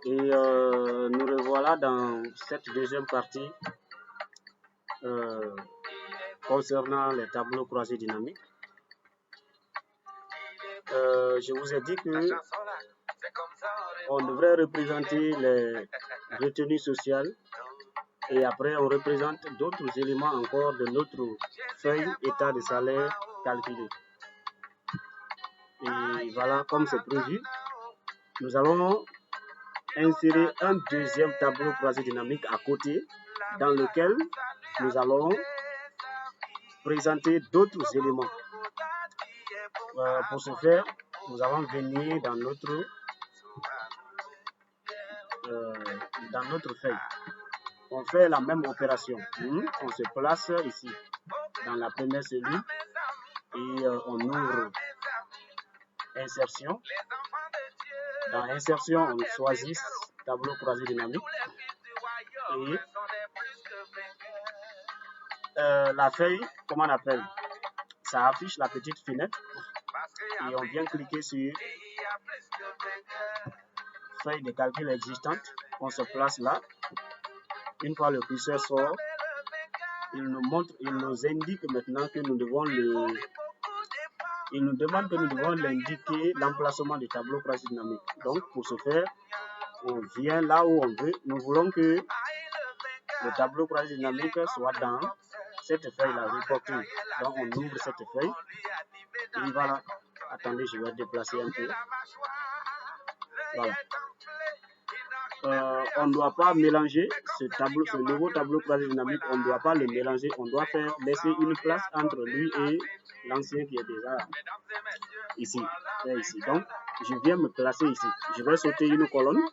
Et nous revoilà dans cette deuxième partie concernant les tableaux croisés dynamiques. Je vous ai dit que on devrait représenter les retenues sociales et après on représente d'autres éléments encore de notre feuille état de salaire calculé. Et voilà, comme c'est prévu, nous allons insérer un deuxième tableau croisé dynamique à côté dans lequel nous allons présenter d'autres éléments. Pour ce faire, nous allons venir dans notre feuille. On fait la même opération. On se place ici dans la première cellule et on ouvre insertion. Dans insertion, on choisit tableau croisé dynamique et la feuille, comment on appelle, ça affiche la petite fenêtre et on vient cliquer sur feuille de calcul existante. On se place là. Une fois le curseur sort, il nous indique maintenant que nous devons il nous demande que nous devons l'indiquer l'emplacement du tableau croisé dynamique. Donc pour ce faire, on vient là où on veut. Nous voulons que le tableau croisé dynamique soit dans cette feuille-là, reporting. Donc on ouvre cette feuille et voilà. Attendez, je vais déplacer un peu. Voilà. On ne doit pas mélanger ce nouveau tableau croisé dynamique, on ne doit pas le mélanger, on doit laisser une place entre lui et l'ancien qui est déjà ici. Donc, je viens me placer ici. Je vais sauter une colonne.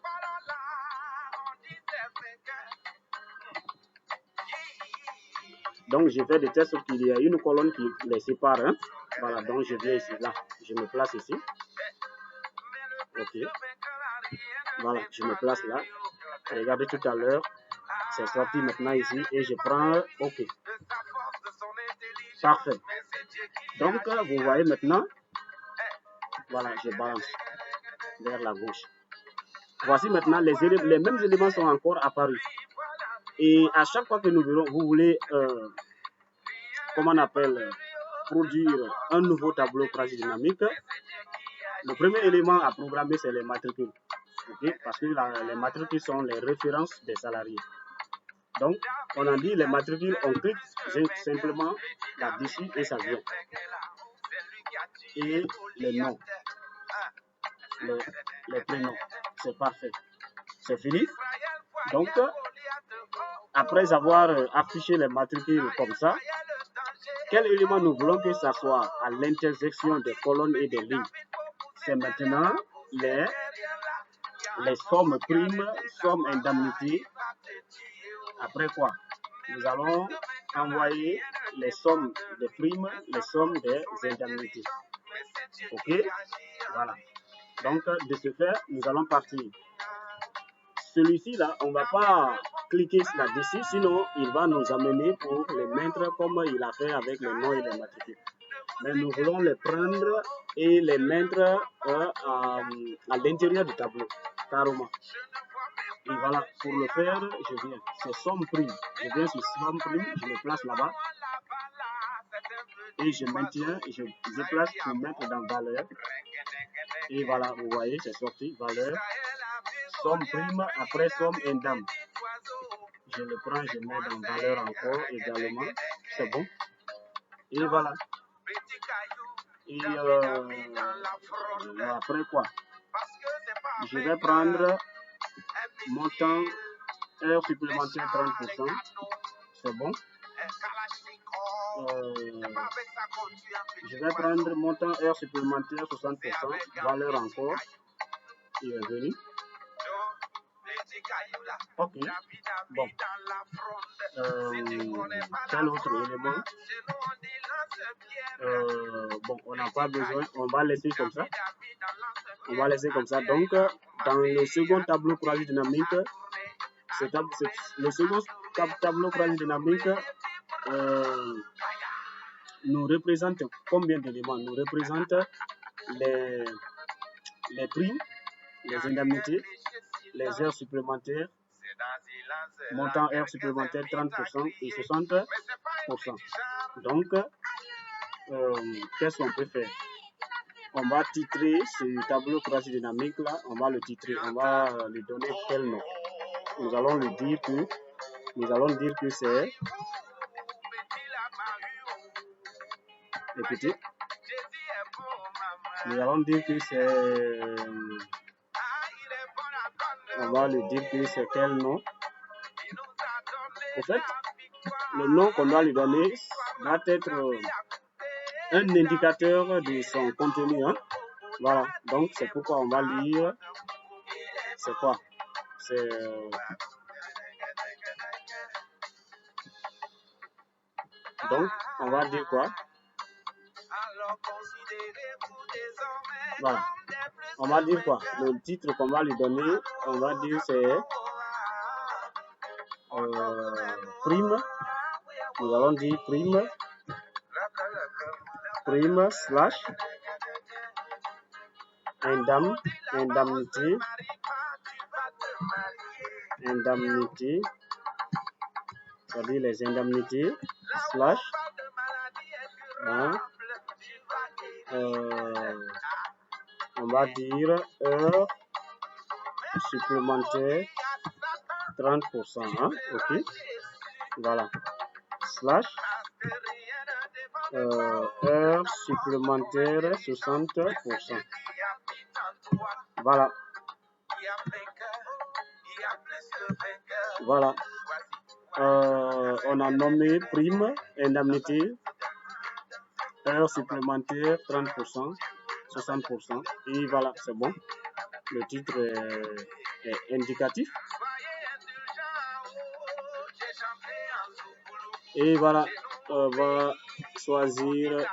Donc, je fais de telle sorte qu'il y a une colonne qui les sépare. Voilà, donc je viens ici, là. Je me place ici. Ok. Voilà, je me place là. Regardez tout à l'heure, c'est sorti maintenant ici et je prends OK. Parfait. Donc, vous voyez maintenant, voilà, je balance vers la gauche. Voici maintenant les mêmes éléments sont encore apparus. Et à chaque fois que vous voulez, comment on appelle, produire un nouveau tableau croisé dynamique, le premier élément à programmer, c'est les matricules. Okay? Parce que les matricules sont les références des salariés. Donc, on a dit les matricules, on clique simplement là-dessus et ça vient. Et les noms, les prénoms, c'est parfait. C'est fini. Donc, après avoir affiché les matricules comme ça, quel élément nous voulons que ça soit à l'intersection des colonnes et des lignes? C'est maintenant les sommes primes, sommes indemnités. Après quoi? Nous allons envoyer les sommes des primes, les sommes des indemnités. Ok? Voilà. Donc, de ce fait, nous allons partir. Celui-ci, là, on ne va pas cliquer là-dessus, sinon il va nous amener pour les mettre comme il a fait avec les noms et les matricules. Mais nous voulons les prendre et les mettre à l'intérieur du tableau, carrément. Et voilà, pour le faire, je viens. C'est somme prime. Je viens sur somme prime, je me place là-bas. Et je maintiens et je déplace pour mettre dans valeur. Et voilà, vous voyez, c'est sorti, valeur. Somme prime, après somme indemne. Je le prends, je mets dans valeur encore également. C'est bon. Et voilà. Et après quoi? Je vais prendre montant heure supplémentaire 30%. C'est bon. Je vais prendre montant heure supplémentaire 60%. Valeur encore. Il est venu. Ok. Bon. Quel autre élément? Bon, on n'a pas besoin. On va laisser comme ça. On va laisser comme ça. Donc, dans le second tableau croisé dynamique, le second tableau croisé dynamique nous représente combien d'éléments? Nous représente les primes, les indemnités, les heures supplémentaires, montant heures supplémentaires 30% et 60%. Donc, qu'est-ce qu'on peut faire? On va titrer ce tableau croisé dynamique là, on va le titrer, on va lui donner quel nom? Nous allons lui dire que c'est, écoutez, nous allons dire que c'est, on va lui dire que c'est quel nom? En fait, le nom qu'on doit lui donner va être un indicateur de son contenu, hein? Voilà, donc c'est pourquoi on va lire, c'est quoi? C'est donc on va dire quoi? Voilà, on va dire quoi? Le titre qu'on va lui donner, on va dire c'est prime. Nous allons dire prime slash indemnité, c'est-à-dire les indemnités slash on va dire heures supplémentaires 30%, hein? Ok, voilà, slash heures supplémentaires 60%. Voilà. Voilà. On a nommé prime, indemnité, heures supplémentaires 30%, 60%. Et voilà, c'est bon. Le titre est indicatif. Et voilà, on va choisir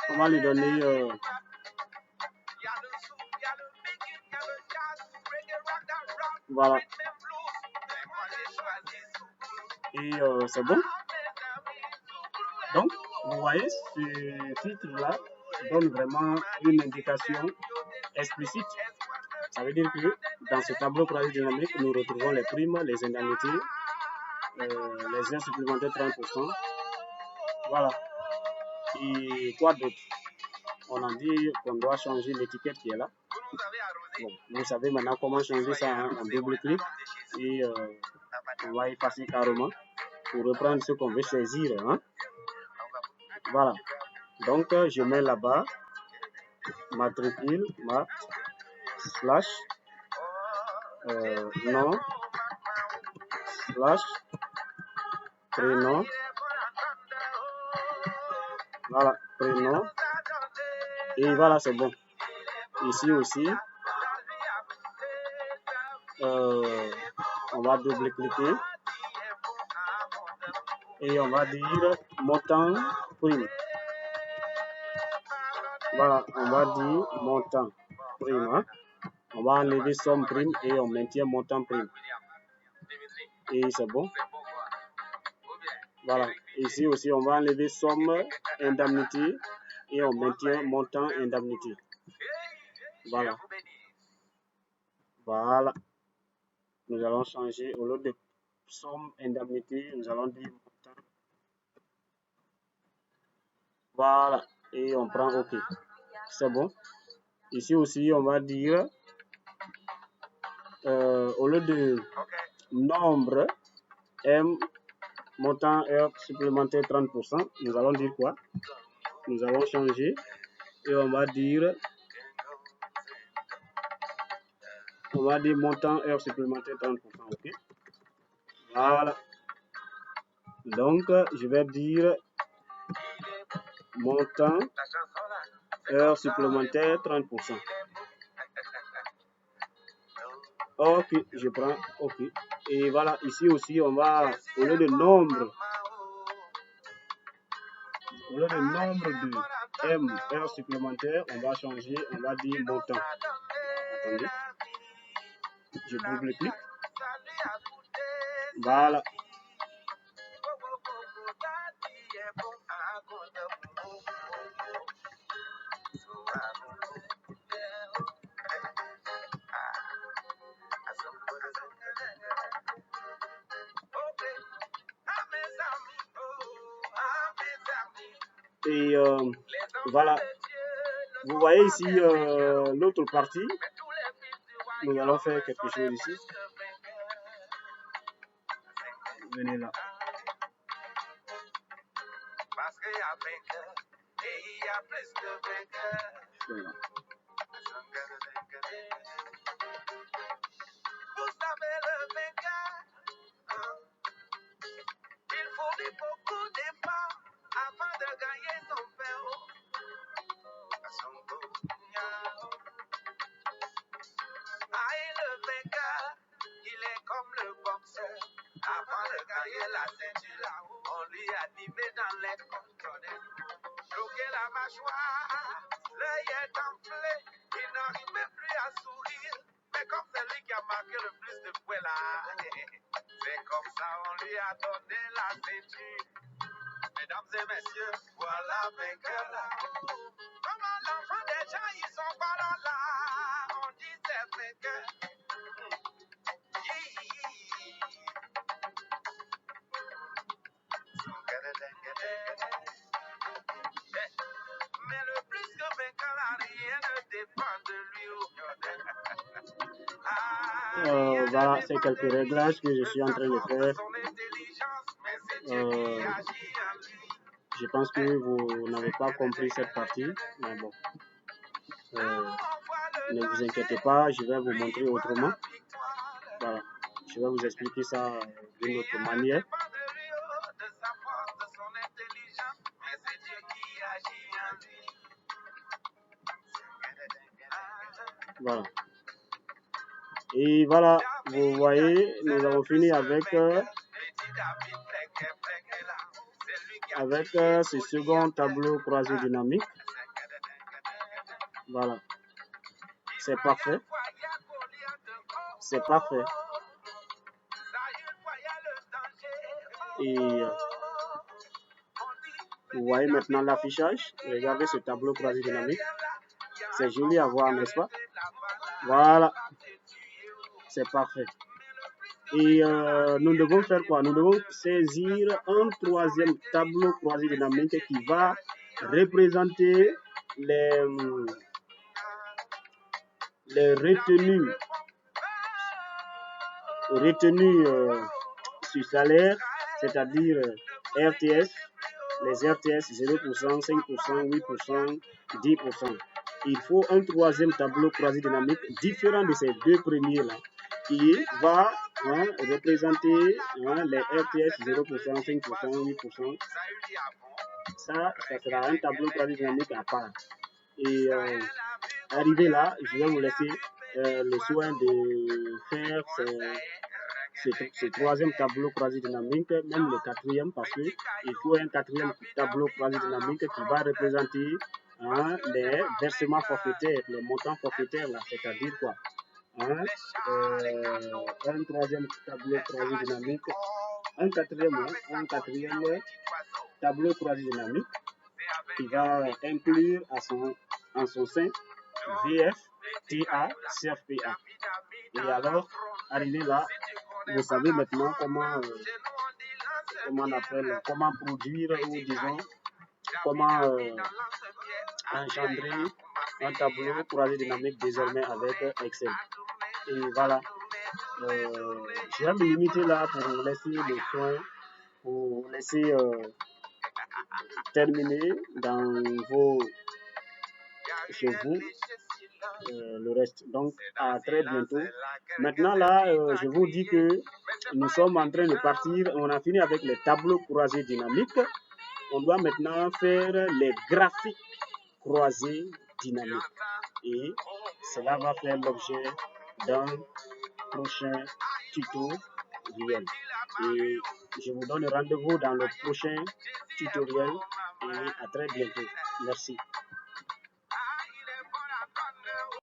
on va lui donner voilà. Et c'est bon. Donc, vous voyez, ce titre-là donne vraiment une indication explicite. Ça veut dire que dans ce tableau croisé dynamique, nous retrouvons les primes, les indemnités, les heures supplémentaires 30%. Voilà. Et quoi d'autre? On a dit qu'on doit changer l'étiquette qui est là. Bon, vous savez maintenant comment changer ça, hein, en double-clic. Et on va effacer carrément pour reprendre ce qu'on veut saisir. Hein. Voilà. Donc, je mets là-bas matricule, mat, slash, nom, slash, prénom. Voilà, prénom. Et voilà, c'est bon. Ici aussi, on va double-cliquer. Et on va dire montant prime. Voilà, on va dire montant prime. Hein. On va enlever somme prime et on maintient montant prime. Et c'est bon. Voilà. Ici aussi, on va enlever somme indemnité et on maintient montant indemnité. Voilà. Voilà. Nous allons changer au lieu de somme indemnité, nous allons dire montant. Voilà. Et on prend OK. C'est bon. Ici aussi, on va dire au lieu de nombre M montant heure supplémentaire 30%, nous allons dire quoi? Nous allons changer et on va dire montant heure supplémentaire 30%. Ok. Voilà. Donc, je vais dire montant heure supplémentaire 30%. Ok, je prends OK. Et voilà, ici aussi, on va, au lieu de nombre de M heures supplémentaires, on va changer, on va dire montant. Attendez, je double-clique. Voilà. Et voilà, vous voyez ici l'autre partie. Nous allons faire quelque chose ici. Venez là. Voilà. Voilà, c'est quelques réglages que je suis en train de faire. Je pense que vous n'avez pas compris cette partie, mais bon, ne vous inquiétez pas, je vais vous montrer autrement. Voilà, je vais vous expliquer ça d'une autre manière. Voilà. Et voilà, vous voyez, nous avons fini avec ce second tableau croisé dynamique. Voilà, c'est parfait. C'est parfait. Et vous voyez maintenant l'affichage. Regardez ce tableau croisé dynamique. C'est joli à voir, n'est-ce pas? Voilà, c'est parfait. Et nous devons faire quoi? Nous devons saisir un troisième tableau croisé dynamique qui va représenter les retenues sur salaire, c'est-à-dire RTS, les RTS 0%, 5%, 8%, 10%. Il faut un troisième tableau croisé dynamique différent de ces deux premiers-là, qui va représenter les RTS 0%, 5%, 8%. Ça sera un tableau croisé dynamique à part. Et arrivé là, je vais vous laisser le soin de faire ce troisième tableau croisé dynamique, même le quatrième, parce qu'il faut un quatrième tableau croisé dynamique qui va représenter les versements forfaitaires, les montants forfaitaires, là, c'est-à-dire quoi? Un troisième tableau croisé dynamique, un quatrième tableau croisé dynamique qui va inclure en son sein VF, TA, CFPA. Et alors, arrivé là, vous savez maintenant comment produire, ou disons, comment engendrer un tableau croisé dynamique désormais avec Excel. Et voilà, je vais me limiter là pour vous laisser le soin, pour vous laisser terminer chez vous le reste. Donc, à très bientôt. Maintenant, là, je vous dis que nous sommes en train de partir. On a fini avec les tableaux croisés dynamiques. On doit maintenant faire les graphiques croisés dynamiques. Et cela va faire l'objet d'un prochain tutoriel. Et je vous donne rendez-vous dans le prochain tutoriel. Et à très bientôt. Merci.